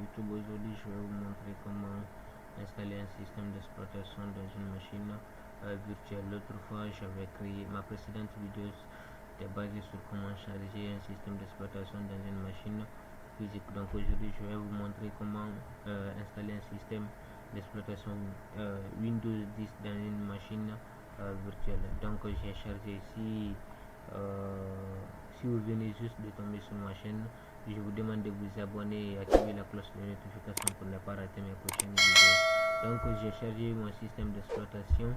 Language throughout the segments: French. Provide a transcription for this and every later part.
YouTube. Aujourd'hui je vais vous montrer comment installer un système d'exploitation dans une machine virtuelle. L'autre fois j'avais créé ma précédente vidéo était basée sur comment charger un système d'exploitation dans une machine physique. Donc aujourd'hui je vais vous montrer comment installer un système d'exploitation Windows 10 dans une machine virtuelle. Donc j'ai chargé ici. Si vous venez juste de tomber sur ma chaîne, je vous demande de vous abonner et activer la cloche de notification pour ne pas rater mes prochaines vidéos. Donc j'ai chargé mon système d'exploitation,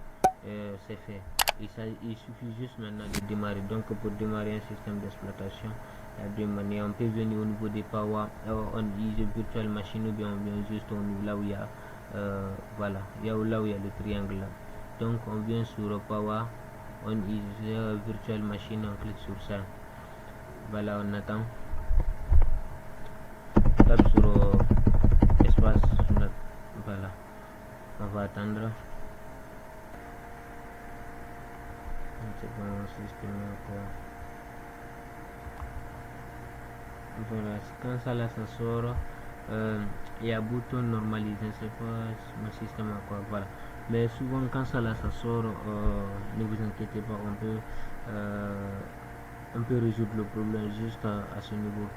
c'est fait. Il suffit juste maintenant de démarrer. Donc pour démarrer un système d'exploitation, il y a deux manières. On peut venir au niveau des power on use virtual machine, ou bien on vient juste au niveau là où il y a voilà, là où il y a le triangle là. Donc on vient sur power on is virtual machine, on clique sur ça. Voilà, on attend. Tape sur espace. Voilà, on va attendre. C'est bon, système encore. Voilà, quand ça là ça sort, il y a bouton normaliser, c'est pas mon système à quoi. Voilà, mais souvent quand ça là ça sort, ne vous inquiétez pas, on peut résoudre le problème juste à ce niveau.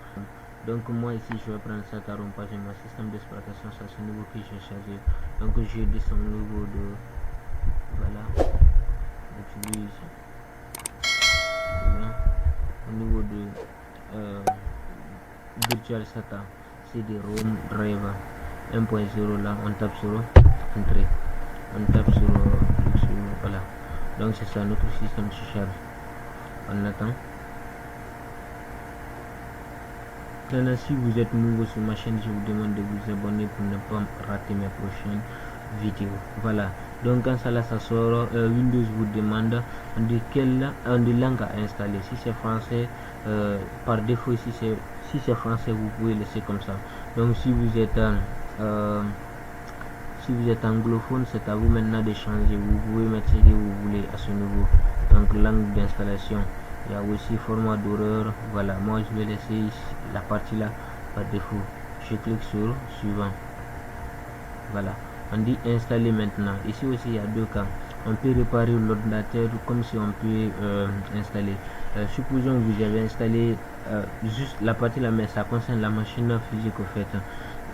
Donc moi ici je vais prendre ça car on passe mon système d'exploitation, c'est à ce niveau que j'ai chargé. Donc je descends au niveau de voilà, j'utilise au niveau de virtual SATA CD-ROM driver 1.0. là on tape sur entrée, on tape sur voilà. Donc c'est ça, notre système se charge, on attend. Maintenant, si vous êtes nouveau sur ma chaîne, je vous demande de vous abonner pour ne pas rater mes prochaines vidéos. Voilà, donc quand ça là ça sort, Windows vous demande de quelle langue à installer. Si c'est français, par défaut si c'est français, vous pouvez laisser comme ça. Donc si vous êtes anglophone, c'est à vous maintenant de changer. Vous pouvez mettre ce que vous voulez à ce niveau. Donc langue d'installation, il y a aussi format d'horreur. Voilà, moi je vais laisser la partie là par défaut. Je clique sur suivant. Voilà, on dit installer maintenant. Ici aussi il y a deux cas. On peut réparer l'ordinateur comme si on peut installer. Supposons que vous avez installé juste la partie là, mais ça concerne la machine physique au fait.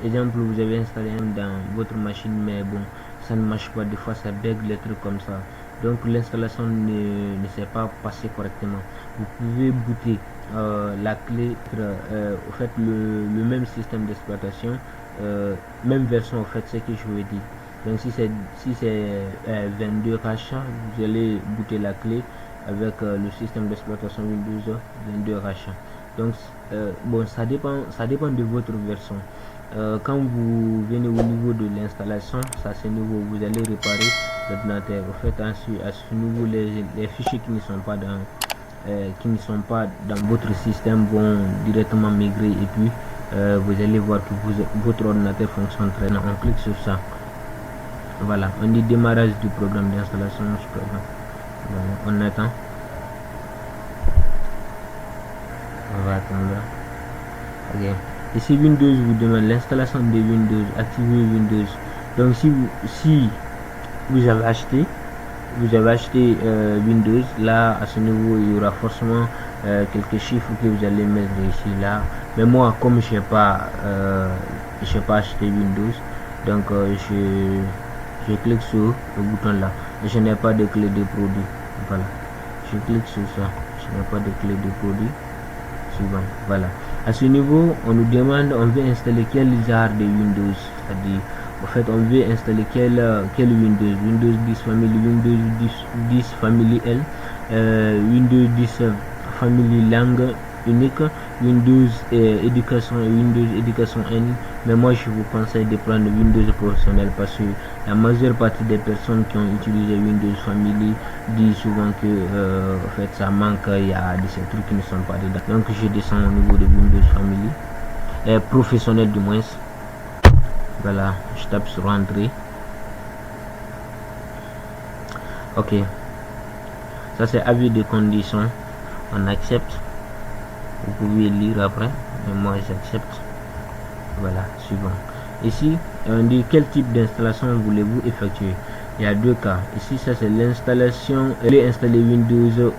Exemple, vous avez installé dans votre machine, mais bon, ça ne marche pas, des fois ça bug, les trucs comme ça. Donc l'installation ne s'est pas passée correctement. Vous pouvez booter la clé, au fait le même système d'exploitation, même version, au fait, c'est que je vous ai dit. Donc si c'est 22 H, vous allez booter la clé avec le système d'exploitation Windows 22 H. Donc bon, ça dépend de votre version. Quand vous venez au niveau de l'installation, ça c'est nouveau, vous allez réparer l'ordinateur. Au fait, ensuite à ce niveau, les fichiers qui ne sont pas dans votre système vont directement migrer, et puis vous allez voir que votre ordinateur fonctionne très bien. On clique sur ça. Voilà, on dit démarrage du programme d'installation. Voilà, on attend. On va attendre. Ok. Ici Windows vous demande l'installation de Windows, activer Windows. Donc si vous avez acheté Windows, là à ce niveau il y aura forcément quelques chiffres que vous allez mettre ici là. Mais moi, comme je n'ai pas acheté Windows, donc je clique sur le bouton là. Je n'ai pas de clé de produit. Voilà, je clique sur ça. Je n'ai pas de clé de produit. Suivant. Voilà, à ce niveau on nous demande, on veut installer quel genre de Windows, c'est-à-dire en fait on veut installer quel Windows 10 Family, Windows 10 Family L, Windows 10 Family Langue unique, Windows Éducation et Windows Éducation N. Mais moi je vous conseille de prendre Windows professionnel, parce que la majeure partie des personnes qui ont utilisé Windows Family disent souvent que en fait ça manque, il y a des trucs qui ne sont pas dedans. Donc je descends au niveau de Windows Family professionnel du moins. Voilà, je tape sur entrée. Ok, ça c'est avis de conditions, on accepte. Vous pouvez lire après, mais moi j'accepte. Voilà, suivant. Ici, on dit quel type d'installation voulez-vous effectuer. Il y a deux cas. Ici, ça c'est l'installation. Vous voulez installer Windows.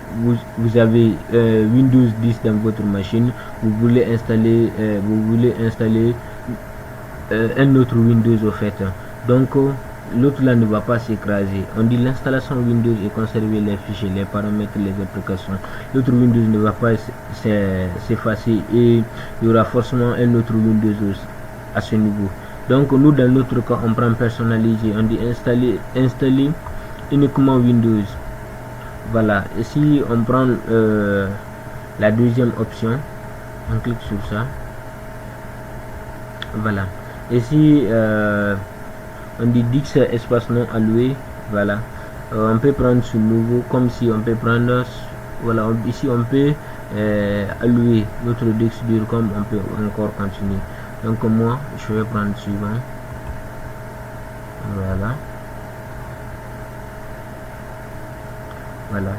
Vous avez Windows 10 dans votre machine. Vous voulez installer un autre Windows au fait. Donc l'autre là ne va pas s'écraser. On dit l'installation Windows et conserver les fichiers, les paramètres, les applications. L'autre Windows ne va pas s'effacer et il y aura forcément un autre Windows à ce niveau. Donc nous dans notre cas on prend personnaliser, on dit installer uniquement Windows. Voilà, ici on prend la deuxième option, on clique sur ça. Voilà, ici on dit Dix espace non alloué. Voilà, on peut prendre ce nouveau comme si on peut prendre, voilà, ici on peut allouer notre disque dur comme on peut encore continuer. Donc moi je vais prendre suivant. Voilà,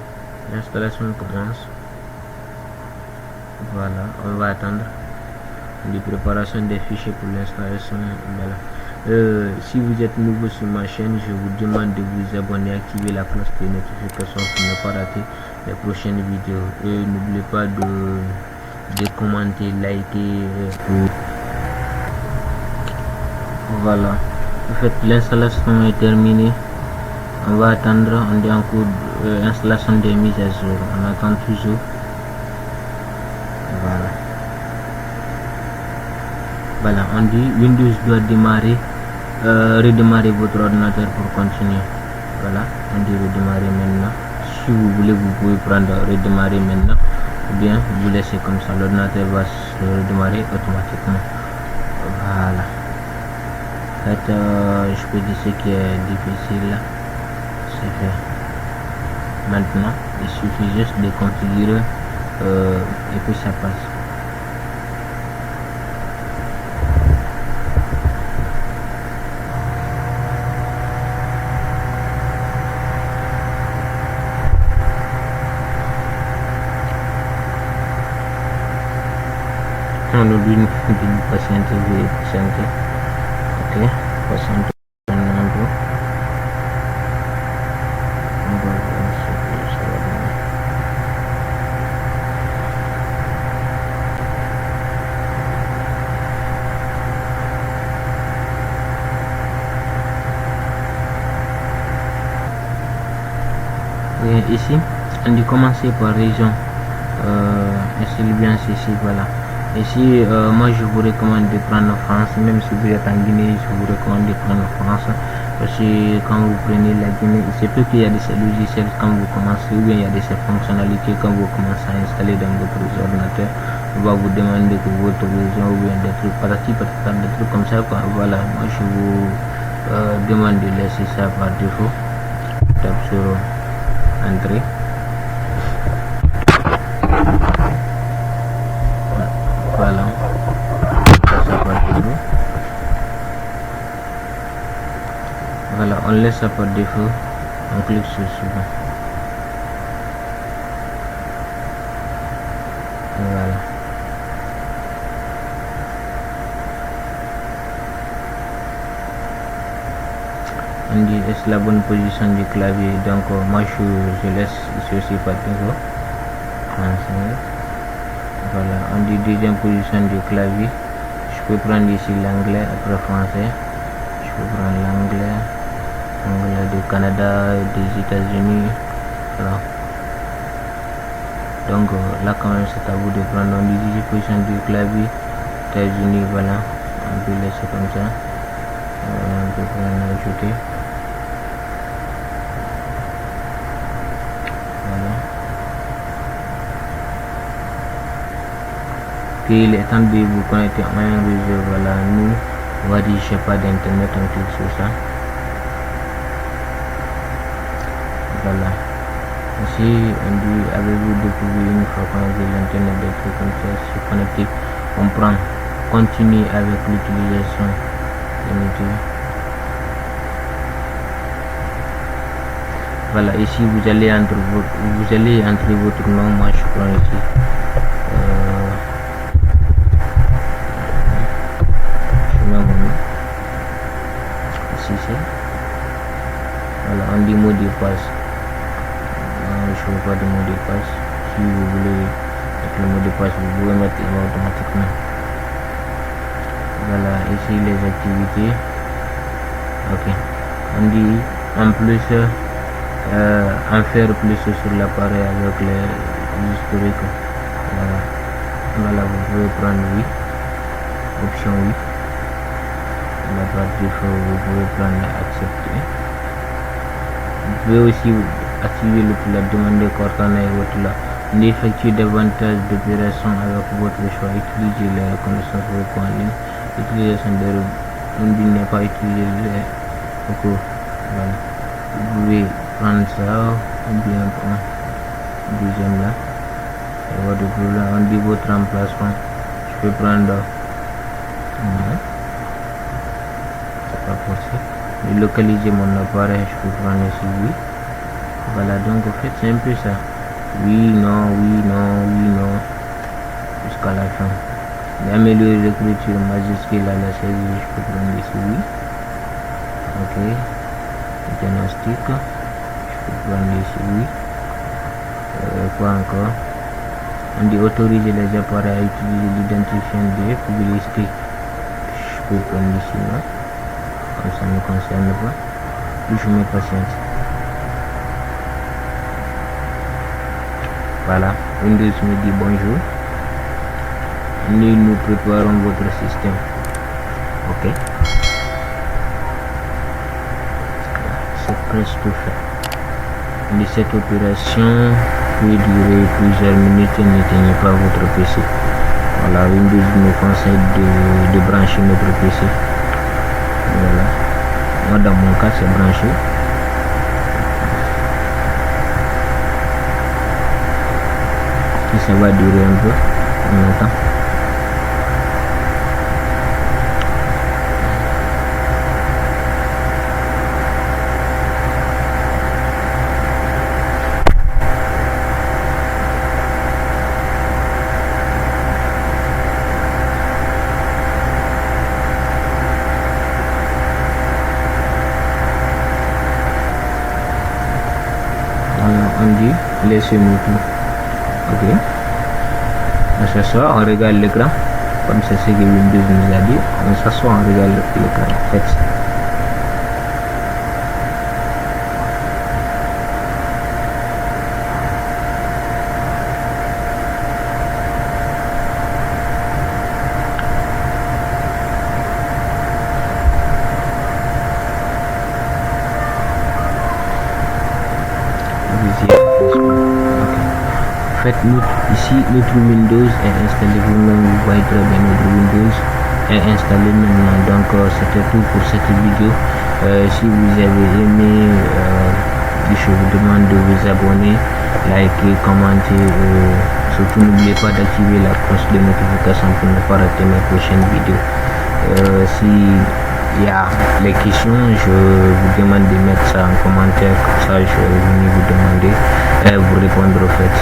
l'installation commence. Voilà, on va attendre les préparations des fichiers pour l'installation. Voilà. Si vous êtes nouveau sur ma chaîne, je vous demande de vous abonner, activer la cloche de notification pour ne pas rater les prochaines vidéos. Et n'oubliez pas de commenter, liker pour... Voilà, en fait l'installation est terminée. On va attendre, on dit en cours d'installation des mises à jour, on attend toujours. Voilà, on dit Windows doit démarrer, redémarrer votre ordinateur pour continuer. Voilà, on dit redémarrer maintenant. Si vous voulez, vous pouvez prendre redémarrer maintenant, ou bien vous laissez comme ça, l'ordinateur va se redémarrer automatiquement. Voilà. En fait, je peux dire ce qui est difficile, c'est fait. Maintenant, il suffit juste de configurer et puis ça passe. On oublie de patienter, ok, patienter un peu. Et ici, on dit commencer par région, c'est bien ceci, voilà. Ici, moi je vous recommande de prendre France, même si vous êtes en Guinée, je vous recommande de prendre France, parce que quand vous prenez la Guinée, c'est peu qu'il y a de ces logiciels quand vous commencez, ou bien il y a de ces fonctionnalités quand vous commencez à installer dans votre ordinateur, on va vous demander que votre région, ou bien des trucs des trucs comme ça, quoi. Voilà, moi je vous demande de laisser ça par défaut. Tape sur entrée. Voilà, ça par défaut. Voilà, on laisse ça par défaut, on clique sur suivant. Voilà. On dit est-ce la bonne position du clavier, donc moi je laisse ici aussi par défaut. Voilà, on dit deuxième position du clavier. Je peux prendre ici l'anglais, après français. Je peux prendre l'anglais, anglais du Canada, des États-Unis. Voilà. Donc là quand même c'est à vous de prendre. On dit deuxième position du clavier, États-Unis, voilà. On peut laisser comme ça. On peut prendre ajouter. Il est temps de vous connecter à un réseau. Voilà, nous on va dire je sais pas d'internet, on clique sur ça. Voilà, ici on dit avez-vous découvert une fois qu'on a vu l'internet, des trucs comme ça, se connecter, on prend continuer avec l'utilisation de notre. Voilà, ici vous allez entrer votre nom. Moi je prends ici ici c'est voilà, on dit mot de passe. Je ne veux pas de mot de passe. Si vous voulez mettre le mot de passe, vous pouvez mettre automatiquement. Voilà, ici les activités. Ok, on dit en plus en faire plus sur l'appareil avec les historiques. Voilà, vous pouvez prendre oui, option oui. La partie vous pouvez prendre accepter. Vous pouvez aussi activer la demande de coordonnées et votre là. D'effectuer davantage d'opérations avec votre choix. Utiliser les connaissances en ligne. Utilisation de on n'est pas utiliser les recours. Voilà. Vous pouvez prendre ça ou bien prendre deuxième là. Et votre problème, on dit votre emplacement. Je peux prendre c'est pas possible. Et localiser mon appareil, je peux prendre ici oui. Voilà, donc en fait c'est un peu ça. Oui, non, jusqu'à la fin. D'améliorer l'écriture majuscule à la série, je peux prendre ici oui. Ok. Diagnostic, je peux prendre ici oui. Quoi encore? On dit autoriser les appareils à utiliser l'identifiant de publicité. Je peux prendre ici non. Comme ça ne me concerne pas. Puis je mets patience. Voilà, Windows me dit bonjour. Nous préparons votre système. Ok. C'est presque fait. Mais cette opération peut durer plusieurs minutes et n'éteignez pas votre PC. Voilà, Windows nous conseille de brancher notre PC. Voilà. Moi dans mon cas c'est branché. Et ça va durer un peu longtemps. On dit laissez-moi tout. Ok, on s'assoit, on regarde l'écran comme c'est ce que Windows nous a dit. On s'assoit, on regarde l'écran en fait. En fait, ici notre Windows est installé, vous-même vous voyez très bien notre Windows est installé maintenant. Donc c'était tout pour cette vidéo. Si vous avez aimé, je vous demande de vous abonner, liker, commenter, surtout n'oubliez pas d'activer la cloche de notification pour ne pas rater mes prochaines vidéos. Si il y a les questions, je vous demande de mettre ça en commentaire, comme ça je vais venir vous demander et vous répondre au fait.